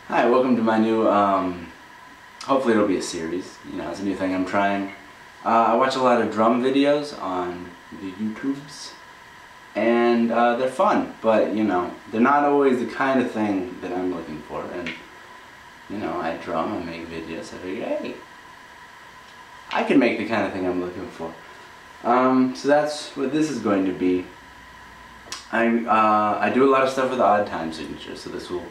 Hi, welcome to my new, hopefully it'll be a series, it's a new thing I'm trying. I watch a lot of drum videos on the YouTubes, and they're fun, but, they're not always the kind of thing that I'm looking for, and, I drum, I make videos, I figure, hey, I can make the kind of thing I'm looking for. So that's what this is going to be. I do a lot of stuff with odd time signatures, so this will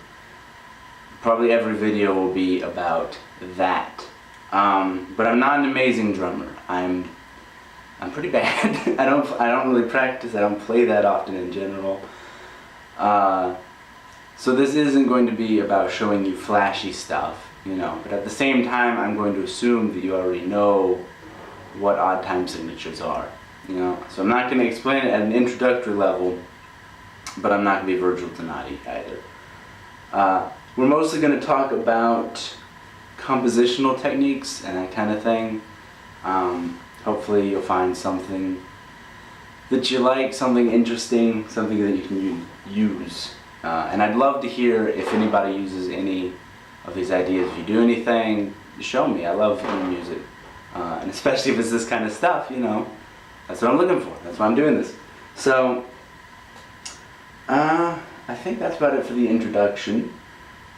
probably every video will be about that. But I'm not an amazing drummer. I'm pretty bad. I don't really practice. I don't play that often in general. So this isn't going to be about showing you flashy stuff, But at the same time, I'm going to assume that you already know what odd time signatures are, So I'm not going to explain it at an introductory level, but I'm not going to be Virgil Donati either. We're mostly going to talk about compositional techniques and that kind of thing. Hopefully you'll find something that you like, something interesting, something that you can use. And I'd love to hear if anybody uses any of these ideas. If you do anything, show me. I love hearing music. And especially if it's this kind of stuff, that's what I'm looking for. That's why I'm doing this. So, I think that's about it for the introduction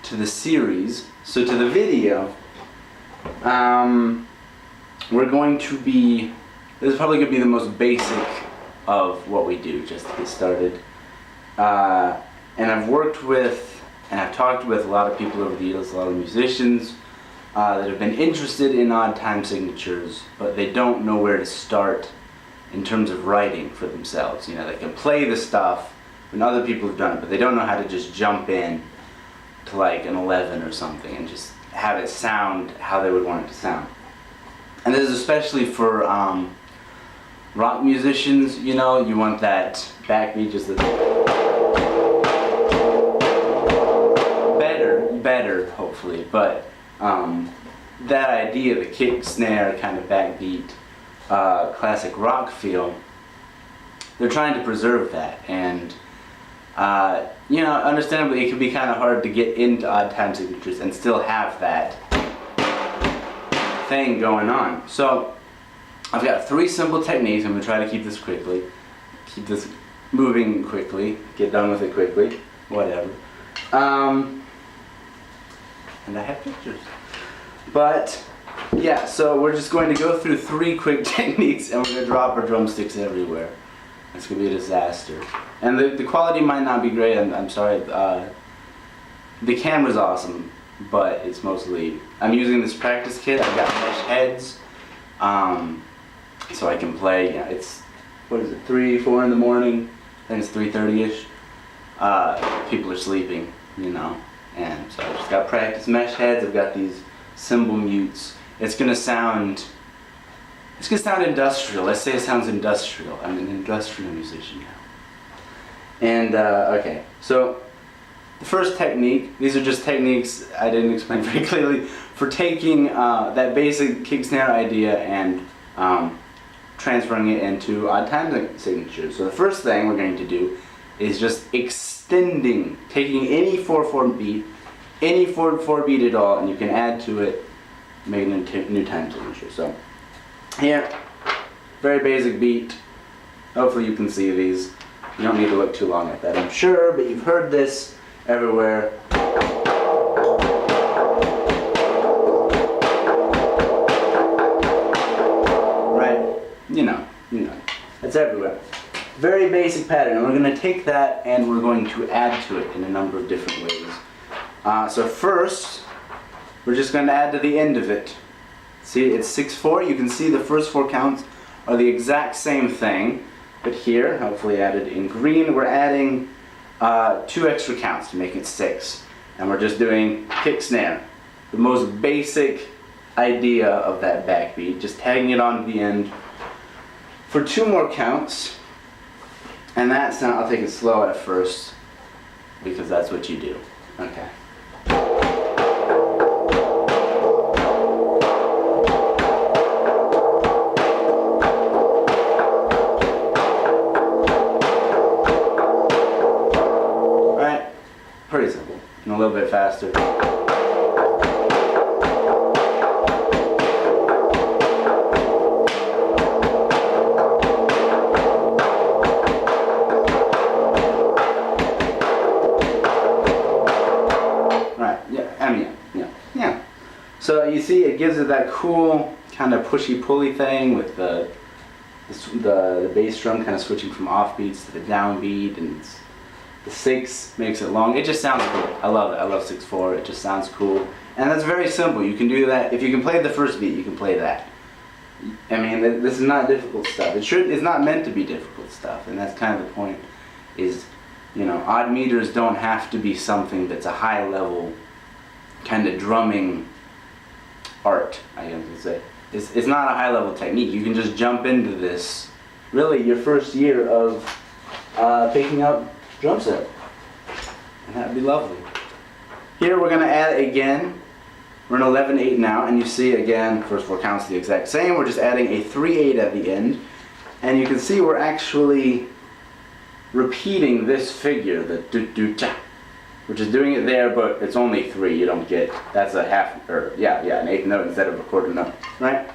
to the series. So to the video, we're going to be, this is probably going to be the most basic of what we do just to get started. And I've worked with, and I've talked with a lot of people over the years, a lot of musicians that have been interested in odd time signatures, but they don't know where to start in terms of writing for themselves. They can play the stuff, and other people have done it, but they don't know how to just jump in to like an 11 or something and just have it sound how they would want it to sound. And this is especially for rock musicians, you want that backbeat, just the better hopefully, but that idea, the kick, snare, kind of backbeat, classic rock feel, they're trying to preserve that, and understandably it can be kind of hard to get into odd time signatures and still have that thing going on. So I've got 3 simple techniques. I'm going to try to keep this moving quickly, get done with it quickly, whatever. And I have pictures. But yeah, so we're just going to go through 3 quick techniques, and we're going to drop our drumsticks everywhere. It's going to be a disaster. And the quality might not be great, I'm sorry. The camera's awesome, but it's mostly, I'm using this practice kit. I've got mesh heads, so I can play, it's, 3, 4 in the morning? I think it's 3:30ish. People are sleeping, and so I've just got practice mesh heads. I've got these cymbal mutes. It's going to sound industrial. Let's say it sounds industrial. I'm an industrial musician now. And, okay, so the first technique, these are just techniques I didn't explain very clearly, for taking that basic kick snare idea and transferring it into odd time signatures. So the first thing we're going to do is just extending, taking any 4/4 beat, any 4/4 beat at all, and you can add to it, make a new time signature. So here, very basic beat. Hopefully you can see these. You don't need to look too long at that, I'm sure, but you've heard this everywhere. Right? It's everywhere. Very basic pattern, and we're going to take that and we're going to add to it in a number of different ways. So first, we're just going to add to the end of it. See, it's 6/4. You can see the first 4 counts are the exact same thing, but here, hopefully added in green, we're adding 2 extra counts to make it 6. And we're just doing kick snare. The most basic idea of that backbeat, just tagging it on to the end for 2 more counts. And that sound, I'll take it slow at first, because that's what you do. Okay. Pretty simple. and a little bit faster. So you see, it gives it that cool kind of pushy-pulley thing with the bass drum kind of switching from offbeats to the downbeat, and the 6 makes it long. It just sounds cool. I love it. I love 6/4. It just sounds cool, and that's very simple. You can do that if you can play the first beat. You can play that. I mean, this is not difficult stuff. It's not meant to be difficult stuff, and that's kind of the point. Is, you know, odd meters don't have to be something that's a high level kind of drumming art, I guess you'd say. It's not a high level technique. You can just jump into this, really your first year of picking up drum set, and that'd be lovely. Here we're going to add again. We're in 11/8 now, and you see again, first 4 counts the exact same. We're just adding a 3/8 at the end, and you can see we're actually repeating this figure, the do-do-cha. We're just doing it there, but it's only 3. You don't get, that's a half, or an 1/8 note instead of a 1/4 note, right?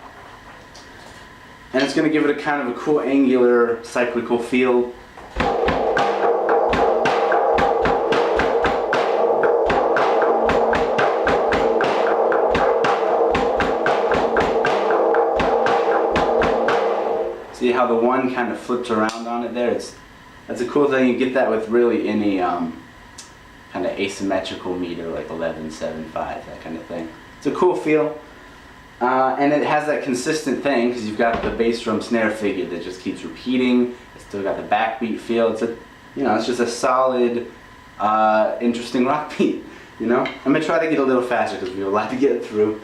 And it's going to give it a kind of a cool angular cyclical feel. See how the 1 kind of flips around on it there? That's a cool thing. You get that with really any kind of asymmetrical meter, like 11/7/5, that kind of thing. It's a cool feel, and it has that consistent thing because you've got the bass drum snare figure that just keeps repeating. It's still got the backbeat feel. It's just a solid, interesting rock beat. You know, I'm gonna try to get a little faster because we have a lot to get through,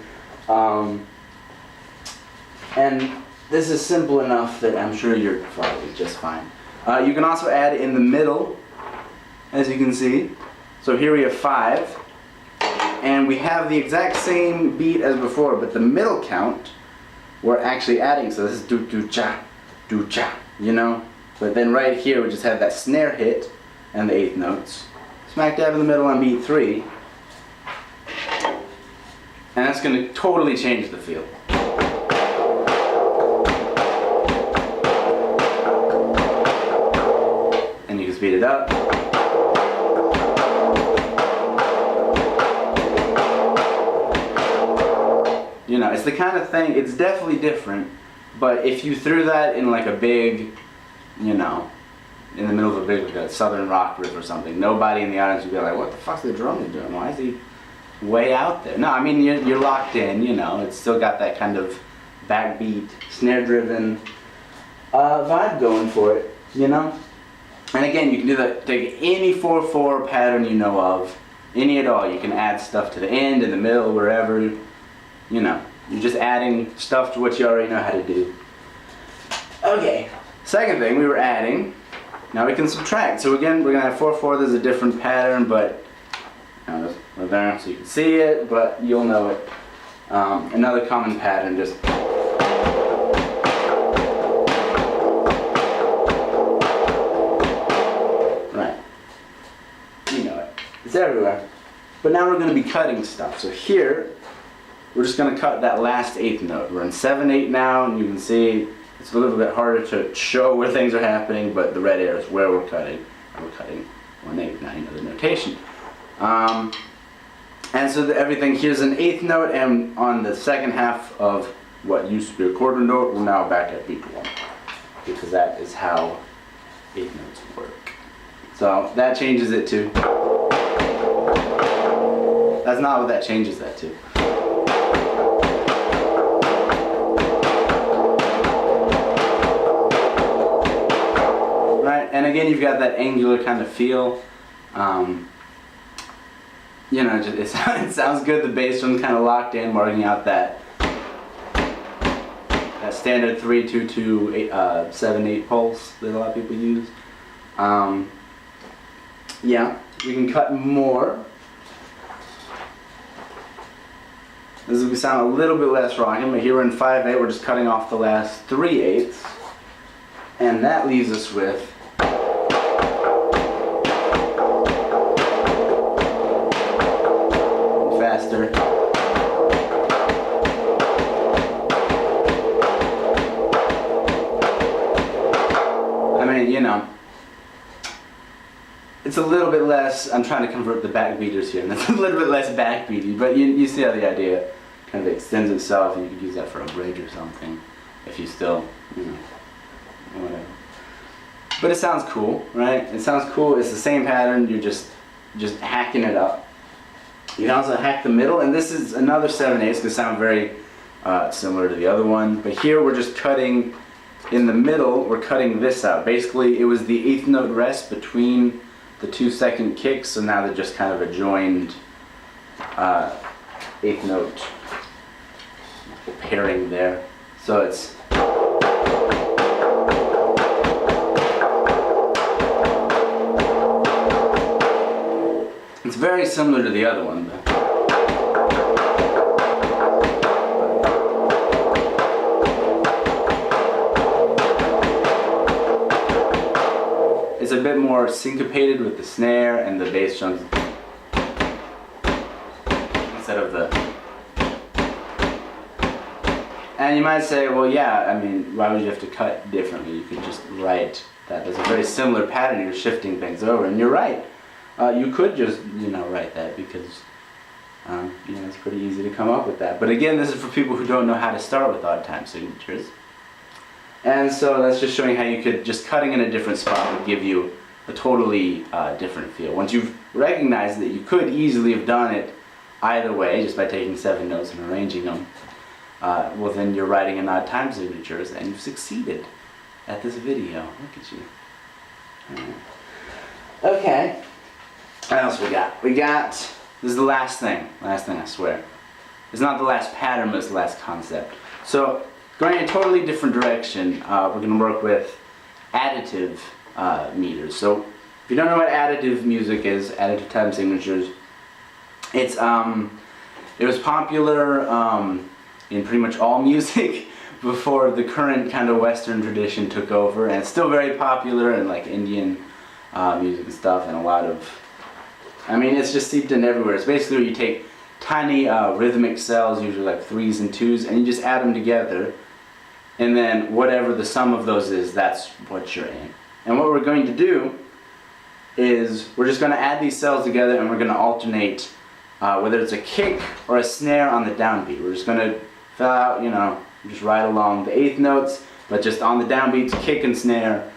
and this is simple enough that I'm sure you're probably just fine. You can also add in the middle, as you can see. So here we have 5, and we have the exact same beat as before, but the middle count we're actually adding. So this is do-do-cha, do-cha, you know? But then right here we just have that snare hit and the 8th notes. Smack dab in the middle on beat 3. And that's going to totally change the feel. And you can speed it up. You know, it's the kind of thing, it's definitely different, but if you threw that in like a big, you know, in the middle of a big like a southern rock riff or something, nobody in the audience would be like, what the fuck's the drummer doing? Why is he way out there? No, I mean, you're locked in, you know, it's still got that kind of backbeat, snare-driven vibe going for it, you know? And again, you can do that, take any 4/4 pattern you know of, any at all. You can add stuff to the end, in the middle, wherever. You know, you're just adding stuff to what you already know how to do. Okay, second thing we were adding, now we can subtract. So again, we're going to have 4/4, there's a different pattern, but we're there so you can see it, but you'll know it. Another common pattern, just right. You know it. It's everywhere. But now we're going to be cutting stuff. So here, we're just going to cut that last 8th note. We're in 7/8 now, and you can see it's a little bit harder to show where things are happening, but the red arrow is where we're cutting. And we're cutting 1/8, now you know the notation. And so everything here's an 8th note, and on the second half of what used to be a 1/4 note, we're now back at beat 1. Because that is how 8th notes work. So that changes it too. That's not what that changes that to. And again, you've got that angular kind of feel. You know, it sounds good. The bass drum's kind of locked in, marking out that standard 3/2/2 7/8 pulse that a lot of people use. Yeah, we can cut more. This will sound a little bit less rocking, but here we're in 5/8. We're just cutting off the last 3/8, and that leaves us with faster. I mean, you know, it's a little bit less, I'm trying to convert the backbeaters here, and it's a little bit less backbeaty, but you see how the idea kind of extends itself, and you could use that for a bridge or something, if you still, you know, whatever. But it sounds cool, right? It sounds cool, it's the same pattern, you're just hacking it up. You can also hack the middle, and this is another 7/8, it's going to sound very similar to the other one, but here we're just cutting, in the middle, we're cutting this out. Basically, it was the 8th note rest between the 2-second kicks, so now they're just kind of a joined 8th note pairing there. So it's very similar to the other one, though. It's a bit more syncopated with the snare and the bass drums instead of the... And you might say, well, yeah, I mean, why would you have to cut differently? You could just write that. There's a very similar pattern, you're shifting things over, and you're right. You could just, you know, write that because, you know, it's pretty easy to come up with that. But again, this is for people who don't know how to start with odd time signatures. And so that's just showing how you could, just cutting in a different spot would give you a totally different feel. Once you've recognized that you could easily have done it either way, just by taking 7 notes and arranging them, well then you're writing in odd time signatures and you've succeeded at this video. Look at you. Okay. What else we got? This is the last thing I swear. It's not the last pattern, but it's the last concept. So, going in a totally different direction, we're going to work with additive meters. So, if you don't know what additive music is, additive time signatures, it was popular in pretty much all music before the current kind of Western tradition took over, and it's still very popular in like Indian music and stuff, and a lot of, I mean, it's just seeped in everywhere. It's basically where you take tiny rhythmic cells, usually like 3s and 2s, and you just add them together, and then whatever the sum of those is, that's what you're in. And what we're going to do is we're just going to add these cells together, and we're going to alternate whether it's a kick or a snare on the downbeat. We're just going to fill out, you know, just ride along the 8th notes, but just on the downbeats, kick and snare,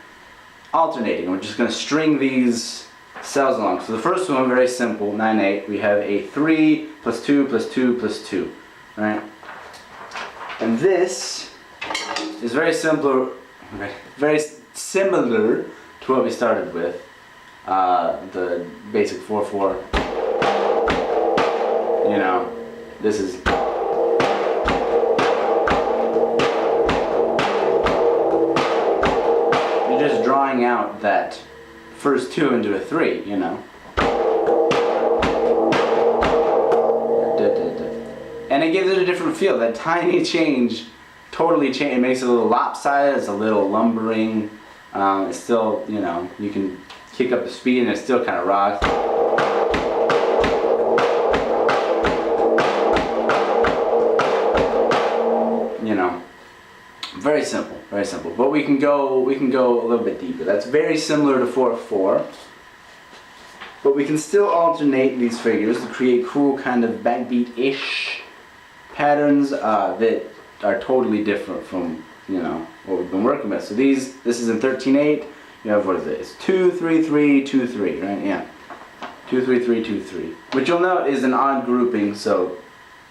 alternating. We're just going to string these cells along. So the first one, very simple, 9/8. We have a 3 plus 2 plus 2 plus 2, right? And this is very similar to what we started with, the basic 4/4. You know, this is. You're just drawing out that first 2 into a 3, you know. And it gives it a different feel. That tiny change totally change. It makes it a little lopsided, it's a little lumbering. It's still, you know, you can kick up the speed and it still kind of rocks. You know, very simple, very simple. But we can go a little bit deeper. That's very similar to 4/4. But we can still alternate these figures to create cool kind of backbeat-ish patterns that are totally different from, you know, what we've been working with. So this is in 13/8. You have, what is it? It's 2 3 3 2 3, right? Yeah. 2 3 3 2 3. Which you'll note is an odd grouping, so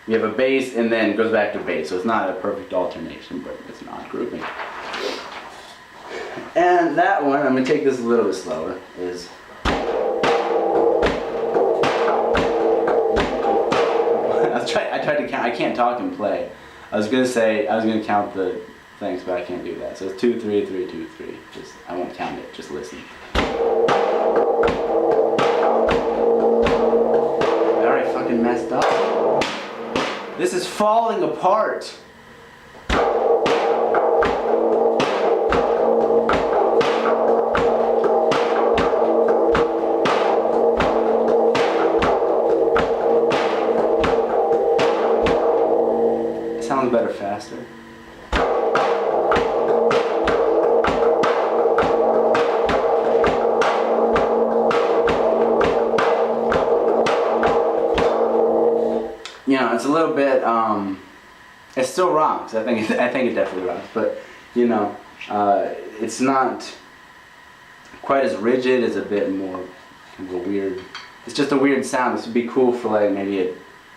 you have a bass and then it goes back to bass. So it's not a perfect alternation, but it's an odd grouping. And that one, I'm going to take this a little bit slower, is I tried to count. I can't talk and play. I was gonna count the things, but I can't do that. So it's 2 3 3 2 3. Just I won't count it. Just listen. I already fucking messed up. This is falling apart. sounds better faster. You know, it's a little bit, it still rocks. I think it definitely rocks, but you know, it's not quite as rigid. It's a bit more kind of a weird. It's just a weird sound. This would be cool for like maybe a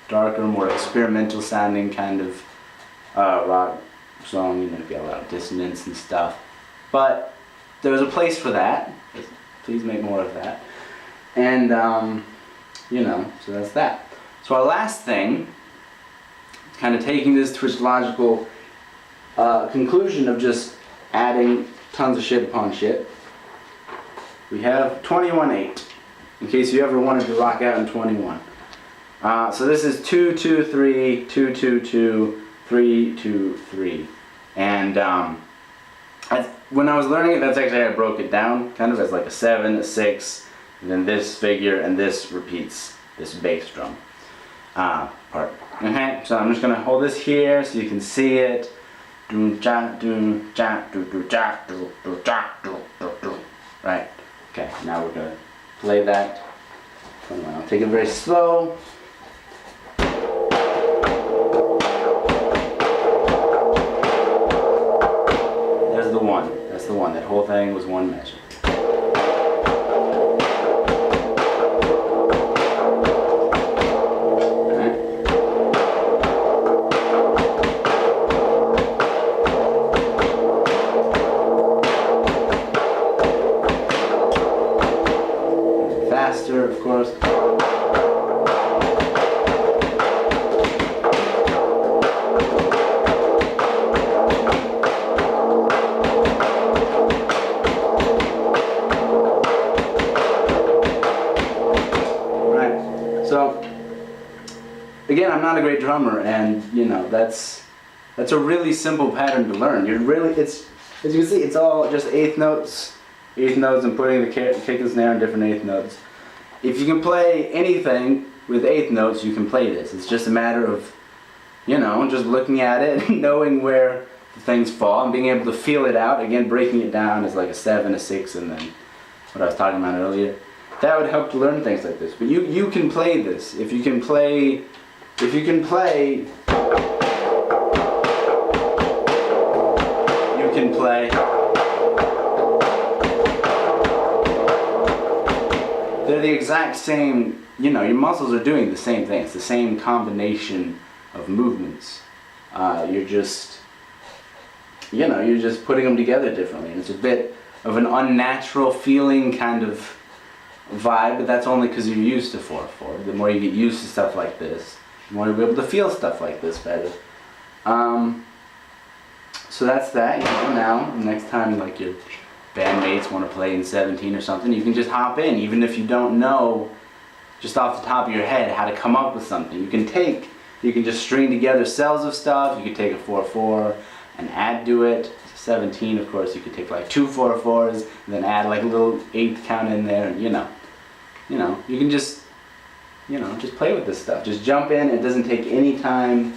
darker, more experimental sounding kind of rock song. You know, if you have a lot of dissonance and stuff. But there's a place for that. Please make more of that. And you know, so that's that. So our last thing, kind of taking this to its logical conclusion of just adding tons of shit upon shit. We have 21/8, in case you ever wanted to rock out in 21. So this is 2-2-3, 2-2-2, 3-2-3, and when I was learning it, that's actually how I broke it down, kind of as like a 7, a 6, and then this figure, and this repeats this bass drum part. Okay, so I'm just gonna hold this here so you can see it. Right. Okay, now we're gonna play that. I'll take it very slow. There's the one. That's the one. That whole thing was one measure. Faster, of course. Right. So again, I'm not a great drummer, and you know that's a really simple pattern to learn. It's as you can see, it's all just eighth notes, and putting the kick and snare on different eighth notes. If you can play anything with eighth notes, you can play this. It's just a matter of, you know, just looking at it and knowing where the things fall and being able to feel it out. Again, breaking it down as like a 7, a 6, and then what I was talking about earlier. That would help to learn things like this. But you can play this. If you can play, you can play. They're the exact same, you know, your muscles are doing the same thing. It's the same combination of movements. You're just, you know, you're just putting them together differently. And it's a bit of an unnatural feeling kind of vibe, but that's only because you're used to 4/4. The more you get used to stuff like this, the more you'll be able to feel stuff like this better. So that's that, you know. Now, next time like your bandmates want to play in 17 or something, you can just hop in, even if you don't know just off the top of your head how to come up with something. You can just string together cells of stuff. You could take a 4/4 and add to it. 17, of course, you could take like 2 4/4s and then add like a little 8th count in there, and you know, you can just, you know, just play with this stuff. Just jump in. It doesn't take any time,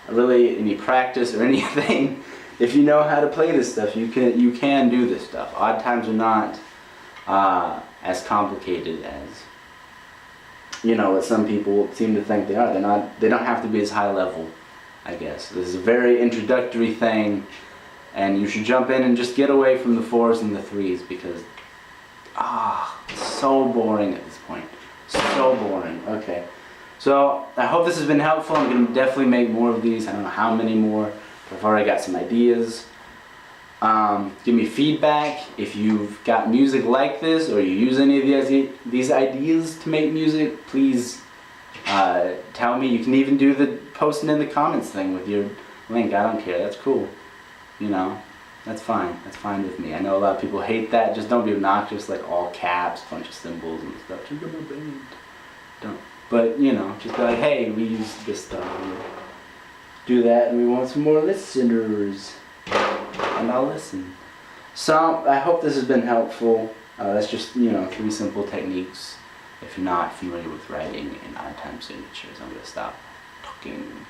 really any practice or anything. If you know how to play this stuff, you can do this stuff. Odd times are not as complicated as, you know, what some people seem to think they are. They don't have to be as high level, I guess. This is a very introductory thing, and you should jump in and just get away from the 4s and the 3s, because it's so boring at this point. So boring. Okay. So I hope this has been helpful. I'm going to definitely make more of these. I don't know how many more. I've already got some ideas. Give me feedback if you've got music like this, or you use any of these ideas to make music. Please tell me. You can even do the posting in the comments thing with your link. I don't care. That's cool. You know, that's fine. That's fine with me. I know a lot of people hate that. Just don't be obnoxious, like all caps, bunch of symbols and stuff. Just my band. Don't. But you know, just be like, hey, we use this stuff. Do that, and we want some more listeners, and I'll listen. So I hope this has been helpful. That's just, you know, 3 simple techniques. If you're not familiar with writing in odd time signatures, I'm going to stop talking.